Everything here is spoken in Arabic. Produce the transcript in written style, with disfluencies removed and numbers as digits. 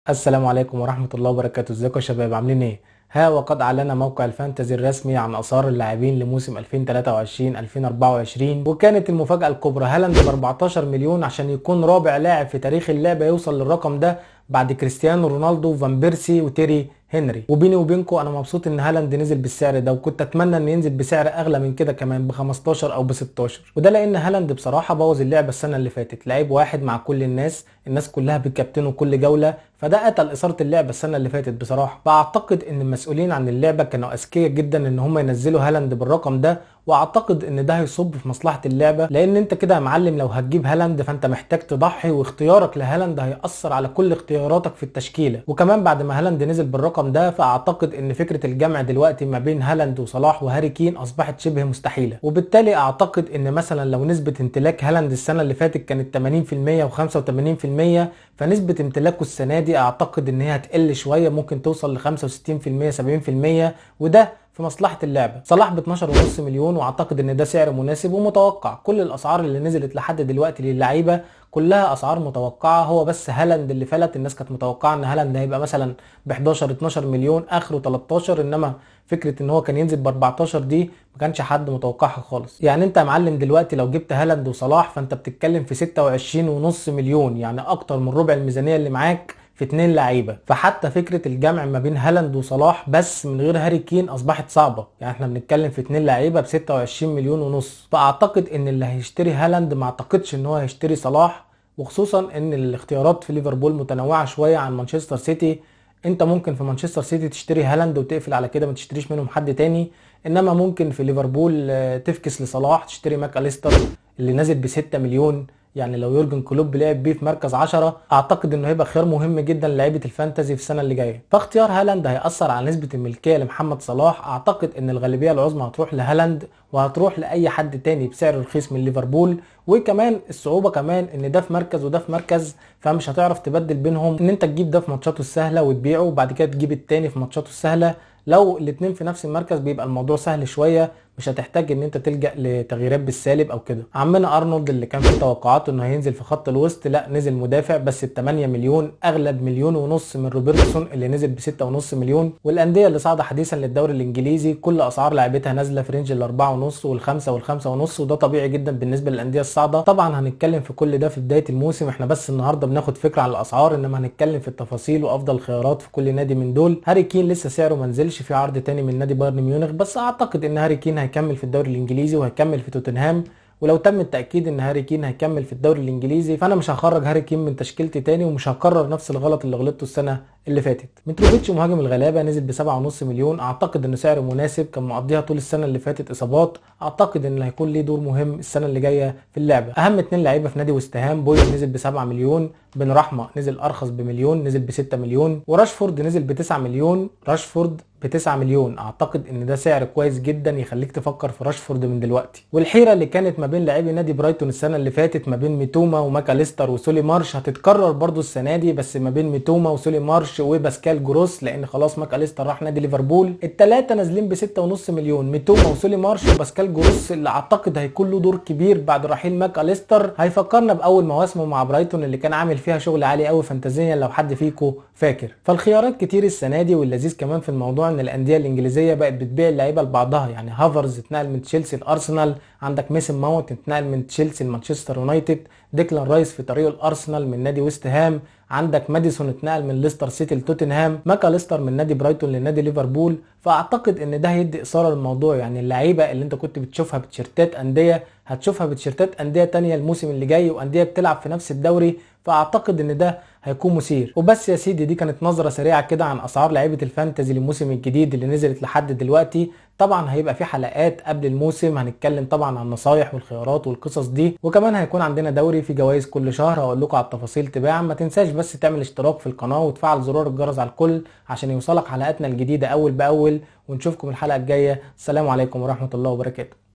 السلام عليكم ورحمة الله وبركاته. ازيكم يا شباب، عاملين ايه؟ ها وقد اعلن موقع الفانتزي الرسمي عن اسعار اللاعبين لموسم 2023 2024، وكانت المفاجأة الكبرى هالاند ب 14 مليون عشان يكون رابع لاعب في تاريخ اللعبة يوصل للرقم ده بعد كريستيانو رونالدو وفان بيرسي وتيري هنري. وبيني وبينكم انا مبسوط ان هالاند نزل بالسعر ده، وكنت اتمنى ان ينزل بسعر اغلى من كده كمان ب 15 او ب 16. وده لان هالاند بصراحة بوظ اللعبة السنة اللي فاتت، لعيب واحد مع كل الناس كلها بتكابتنه كل جولة، فده قتل اثاره اللعبه السنه اللي فاتت بصراحه. فاعتقد ان المسؤولين عن اللعبه كانوا اذكياء جدا ان هم ينزلوا هالاند بالرقم ده، واعتقد ان ده هيصب في مصلحه اللعبه، لان انت كده يا معلم لو هتجيب هالاند فانت محتاج تضحي، واختيارك لهالاند هيأثر على كل اختياراتك في التشكيله. وكمان بعد ما هالاند نزل بالرقم ده فاعتقد ان فكره الجمع دلوقتي ما بين هالاند وصلاح وهاري كين اصبحت شبه مستحيله. وبالتالي اعتقد ان مثلا لو نسبه امتلاك هالاند السنه اللي فاتت كانت 80% و85%، فنسبه امتلاكه السنه دي اعتقد ان هي هتقل شويه، ممكن توصل ل 65% 70%، وده في مصلحه اللعبه. صلاح ب 12.5 مليون، واعتقد ان ده سعر مناسب ومتوقع. كل الاسعار اللي نزلت لحد دلوقتي للعيبه كلها اسعار متوقعه، هو بس هالاند اللي فلت. الناس كانت متوقعه ان هالاند هيبقى مثلا ب 11 12 مليون اخره 13، انما فكره ان هو كان ينزل ب 14 دي ما كانش حد متوقعها خالص. يعني انت يا معلم دلوقتي لو جبت هالاند وصلاح فانت بتتكلم في 26.5 مليون، يعني اكتر من ربع الميزانيه اللي معاك في اتنين لعيبه. فحتى فكره الجمع ما بين هالاند وصلاح بس من غير هاري كين اصبحت صعبه، يعني احنا بنتكلم في اتنين لعيبه ب 26 مليون ونص. فاعتقد ان اللي هيشتري هالاند ما اعتقدش ان هو هيشتري صلاح، وخصوصا ان الاختيارات في ليفربول متنوعه شويه عن مانشستر سيتي. انت ممكن في مانشستر سيتي تشتري هالاند وتقفل على كده، ما تشتريش منهم حد تاني، انما ممكن في ليفربول تفكس لصلاح تشتري ماك اليستر اللي نازل ب 6 مليون. يعني لو يورجن كلوب لعب بيه في مركز 10 اعتقد انه هيبقى خيار مهم جدا للعيبه الفانتازي في السنه اللي جايه. فاختيار هالاند هيأثر على نسبه الملكيه لمحمد صلاح. اعتقد ان الغالبيه العظمى هتروح لهالاند، وهتروح لاي حد تاني بسعر رخيص من ليفربول. وكمان الصعوبه كمان ان ده في مركز وده في مركز، فمش هتعرف تبدل بينهم، ان انت تجيب ده في ماتشاته السهله وتبيعه وبعد كده تجيب التاني في ماتشاته السهله. لو الاتنين في نفس المركز بيبقى الموضوع سهل شويه، مش هتحتاج ان انت تلجأ لتغييرات بالسالب او كده. عمنا ارنولد اللي كان في توقعات انه هينزل في خط الوسط، لا نزل مدافع بس ب 8 مليون، اغلب مليون ونص من روبرتسون اللي نزل ب 6.5 مليون. والانديه اللي صاعده حديثا للدوري الانجليزي كل اسعار لعيبتها نازله في رينج ال 4.5 والخمسة والخمسة ونص، وده طبيعي جدا بالنسبه للانديه الصاعده. طبعا هنتكلم في كل ده في بدايه الموسم، احنا بس النهارده بناخد فكره عن الاسعار، انما هنتكلم في التفاصيل وافضل الخيارات في كل نادي من دول. هاري كين لسه سعره ما نزلش، في عرض تاني من نادي بايرن ميونخ، بس اعتقد ان هاري كين هيكمل في الدوري الانجليزي وهيكمل في توتنهام. ولو تم التاكيد ان هاري كين هيكمل في الدوري الانجليزي فانا مش هخرج هاري كين من تشكيلتي تاني، ومش هكرر نفس الغلط اللي غلطته السنه اللي فاتت. متروفيتش مهاجم الغلابه نزل ب 7.5 مليون، اعتقد ان سعره مناسب، كان مقضيها طول السنه اللي فاتت اصابات، اعتقد ان هيكون ليه دور مهم السنه اللي جايه في اللعبه. اهم اتنين لعيبه في نادي وست هام، بويل نزل ب 7 مليون، بن رحمه نزل ارخص بمليون نزل ب 6 مليون، وراشفورد نزل ب 9 مليون. راشفورد ب 9 مليون، اعتقد ان ده سعر كويس جدا يخليك تفكر في راشفورد من دلوقتي. والحيره اللي كانت ما بين لاعبي نادي برايتون السنه اللي فاتت ما بين ميتوما وماكاليستر وسولي مارش هتتكرر برضو السنه دي، بس ما بين ميتوما وسولي مارش وباسكال جروس، لان خلاص ماكاليستر راح نادي ليفربول. الثلاثه نازلين ب 6.5 مليون، ميتوما وسولي مارش وباسكال جروس، اللي اعتقد هيكون له دور كبير بعد رحيل ماكاليستر. هيفكرنا باول مواسمه مع برايتون اللي كان عامل فيها شغل عالي قوي فانتازيا لو حد فيكم فاكر. فالخيارات كتير السنه دي، واللذيذ كمان في الموضوع ان الانديه الانجليزيه بقت بتبيع اللعيبه لبعضها. يعني هافرز اتنقل من تشيلسي لارسنال، عندك ميسن ماونت اتنقل من تشيلسي لمانشستر يونايتد، ديكلان رايس في طريقه الارسنال من نادي ويست هام، عندك ماديسون اتنقل من ليستر سيتي لتوتنهام، ماكاليستر من نادي برايتون لنادي ليفربول. فاعتقد ان ده هيدي اثاره للموضوع، يعني اللعيبه اللي انت كنت بتشوفها بتيشيرتات انديه هتشوفها بتيشيرتات انديه تانية الموسم اللي جاي، وانديه بتلعب في نفس الدوري. فاعتقد ان ده هيكون مثير. وبس يا سيدي، دي كانت نظرة سريعة كده عن اسعار لعيبة الفانتزي للموسم الجديد اللي نزلت لحد دلوقتي. طبعا هيبقى في حلقات قبل الموسم هنتكلم طبعا عن النصايح والخيارات والقصص دي، وكمان هيكون عندنا دوري في جوائز كل شهر هقول لكم على التفاصيل تباعا. ما تنساش بس تعمل اشتراك في القناة وتفعل زرار الجرس على الكل عشان يوصلك حلقاتنا الجديدة اول باول. ونشوفكم الحلقة الجاية. السلام عليكم ورحمة الله وبركاته.